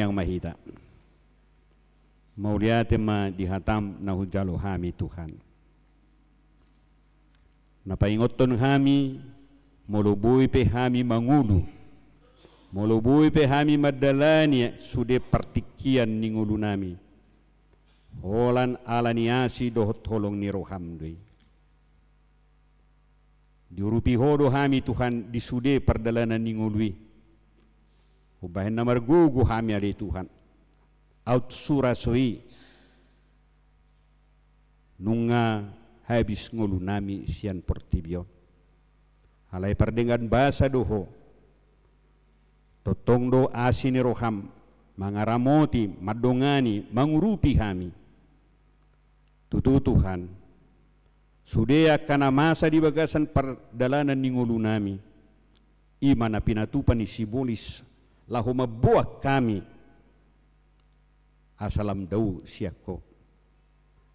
yang mahita. Mauliate ma dihatam na hujalo hami Tuhan. Napaingoton hami, molubui pe hami mangulu. Molubui pe hami madalani sude partikian ningulu nami. Holan alaniasi dohot holong ni roham doi. Diurupi hodo hami Tuhan disude perdalanan ningului. Ubahin na margugu hami ali Tuhan. Out surasoi nunga habis ngulu nami sian portibio. Halai perdengan bahasa doho. Totong do asini roham mangaramoti madongani mangurupi kami. Tutu Tuhan. Sudea kana masa di bagasan perdalanan ningulu nami. Imana pinatupan isibolis lahu mabuak kami. Asalam dau siako.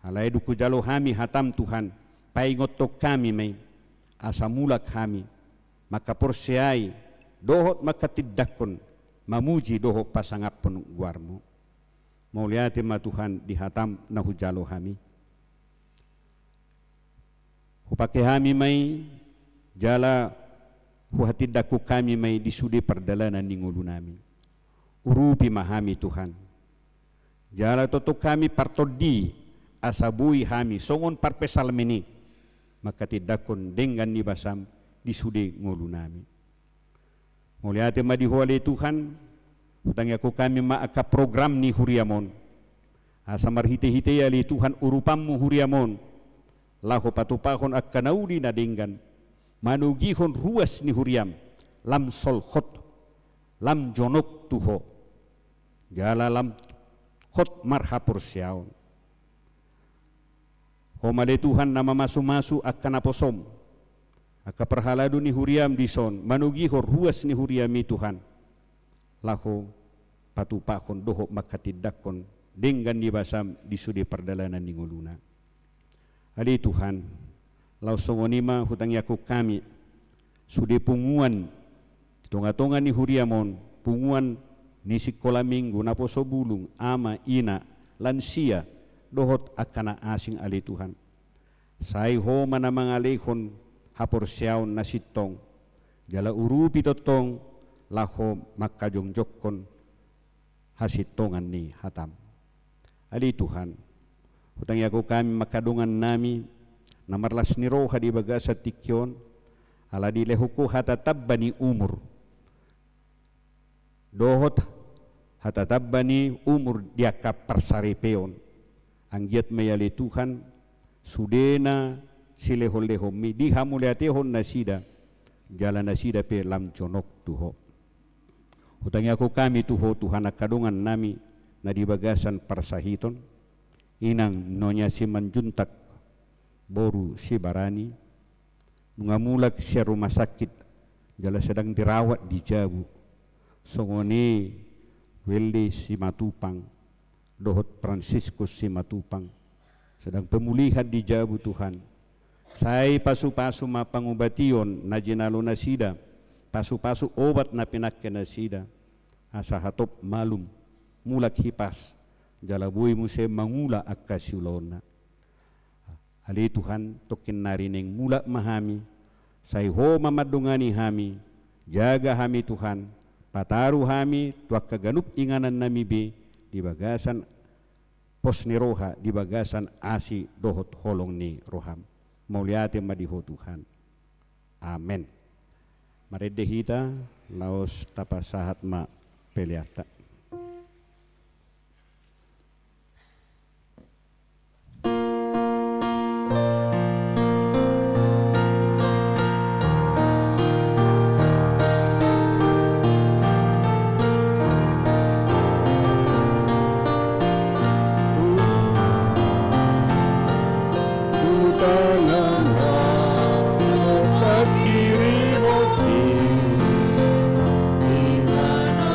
Alai duku jalo kami hatam Tuhan. Paingotok kami may. Asamulak kami. Maka porseai. Dohot maka tidakon. Mamuji dohot pasangapon guarmo. Mauliate ma Tuhan dihatam na hujalo kami. Hupake kami may. Jala huhatidaku kami may disudi perdalanan ningulu nami. Urupi mahami Tuhan. Jala totok kami partodi asabui kami songon parpesal meni maka tidakon dengan nibasam disude ngulu nami. Muliate madihuali Tuhan utangi aku kami maaka program ni huriamon asa marhite-hite ali Tuhan urupammu huriamon lahu patupahon akkanaudi na dengan manugihon ruas ni huriam lam solkhot lam jonok tuho jala lam khot marhapur siaon. Homale Tuhan nama masu-masu akan aposom. Aka perhaladu ni huriam dison. Manugiho ruas ni huriam Tuhan. Lahu patupakon doho makatidakon. Dengan dibasam disudi perdalanan ni nguluna. Ali Tuhan. Lau songonima hutang yaku kami. Sudi punguan. Tonga-tonga ni huriamon. Punguan ni sikola minggu naposo bulung ama ina lansia dohot akana asing ali Tuhan. Sai ho mana mangalehon hapor siaon nasitong jala urupi totong laho makajongjokon hasitongan ni hatam. Ali Tuhan hutang yaku kami makadungan nami namarlas ni roha di bagasa tikyon ala di lehuku hatatabani umur dohot hatatabani umur diaka persaripeon anggiat mayali Tuhan sudena silehol-lehom mi dihamuliatehon nasida jalan nasida pe lam conok tuho hutangi aku kami tuho Tuhan akadungan nami na di bagasan persahiton inang nonya si manjuntak boru si barani nungamulak si rumah sakit jala sedang dirawat di Jabu songone Welde Simatupang, Dohot Franciscus Simatupang, sedang pemulihan di Jabu Tuhan. Saya pasu-pasu mapangubation na jinalo nasida, pasu-pasu obat na pinakke nasida, asa hatop malum, mulak hipas, jalabuy mo siya mangula akasyulona. Ali Tuhan tokin narining mulak mahami, say ho mamadungani hami, jaga hami Tuhan, pataru hami tuak kaganup inganan nami be di bagasan pos ni roha di bagasan asi dohot holong ni roham. Mauliate madiho Tuhan. Amen. Maredehita laos tapasahat ma peliata. Di mana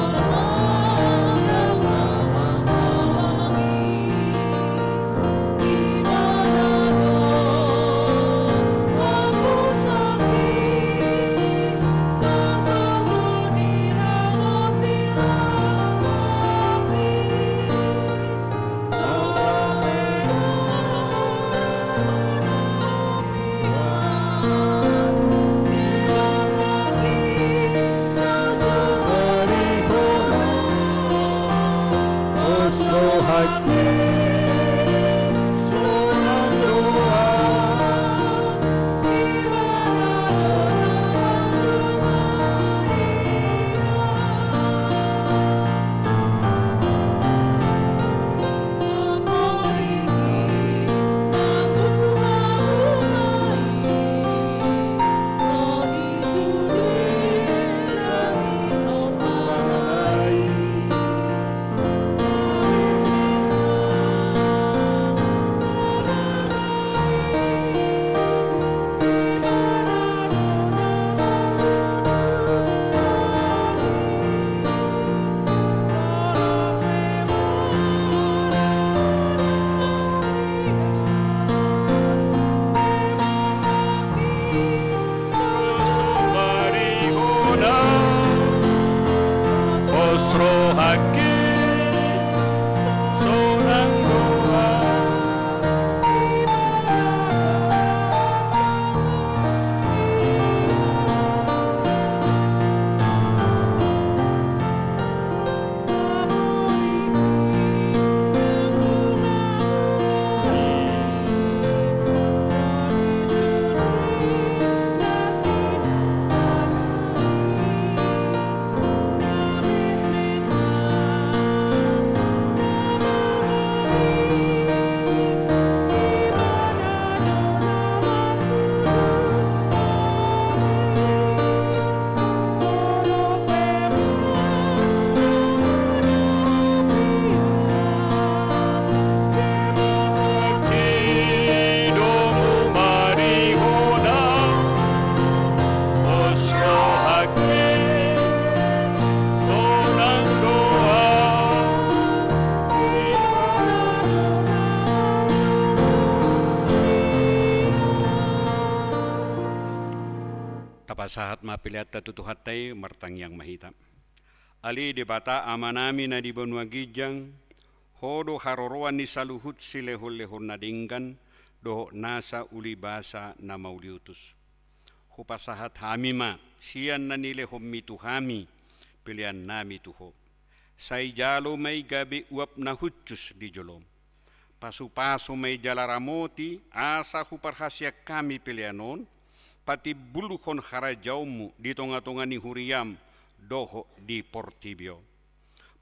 Pasahat mapiliat tutuhatay martang yang mahita. Ali di bata amanami na di Banua Gijang, hodo haroroan ni saluhut si lehol-lehol na dinggan, doho nasa ulibasa na mauliutus. Hupasahat hamima, siyan na nilehom mituhami, pilihan nami tuho. Say jalo may gabi uap na hutsus di jolom. Pasu-pasu may jalaramoti, asa huparhasya kami pilihanon, pati buluhon harajaumu di tonga-tonga ni Huriam, doho di Portibio.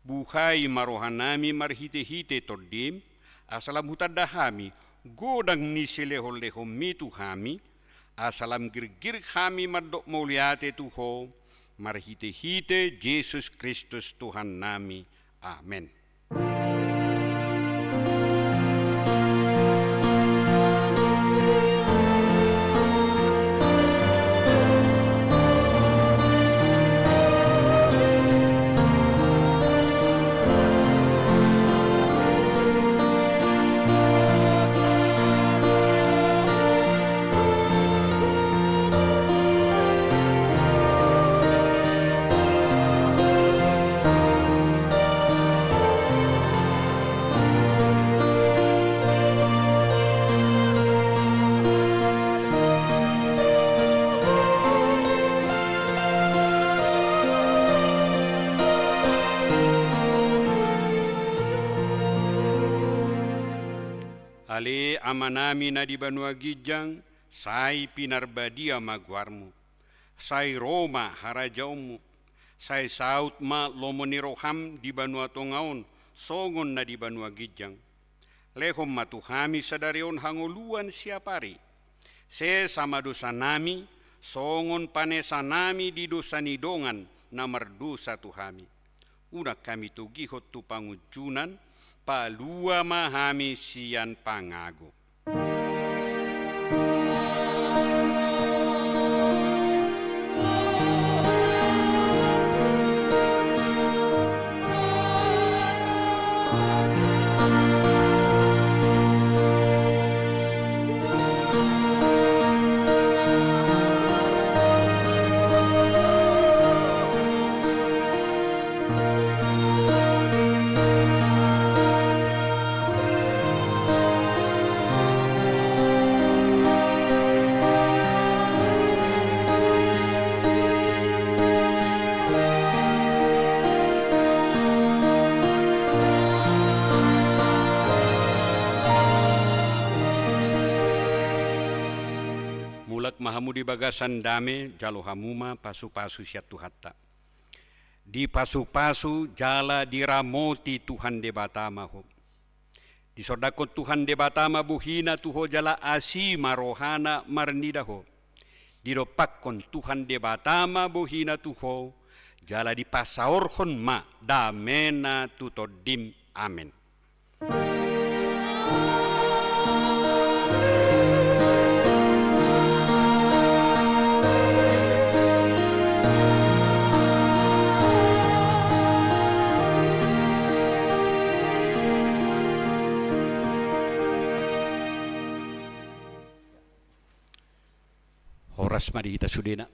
Buhay marohanami marhite-hite tordim, asalam hutadahami, godang ni sileho-leho mituhami, asalam girgir kami madok mauliate tuho, marhite-hite Yesus Kristus Tuhan nami. Amen. Ale amanami na di Banua Gijang, say pinarbadia magwarmu, say Roma harajaumu, say saut ma lomoniroham di Banua Tongaon, songon na di Banua Gijang. Lehom matuhami sadarion hanguluan siapari, se sama dosa nami, songon panesa nami di dosa nidongan na mardosa tuhami. Una kami tugihot tu pangujunan, palua mahami sian pangago. Mahamu di bagasan dame jalo hamuma pasu-pasu siat tuhatta. Di pasu-pasu jala diramoti Tuhan de batama ho. Di sodakot Tuhan de batama buhina tuho jala asima rohana marnidaho. Di dopakkon Tuhan de batama buhina tuho jala di pasaorhon ma damena tutodim. Amen. Horas mari kita sudena.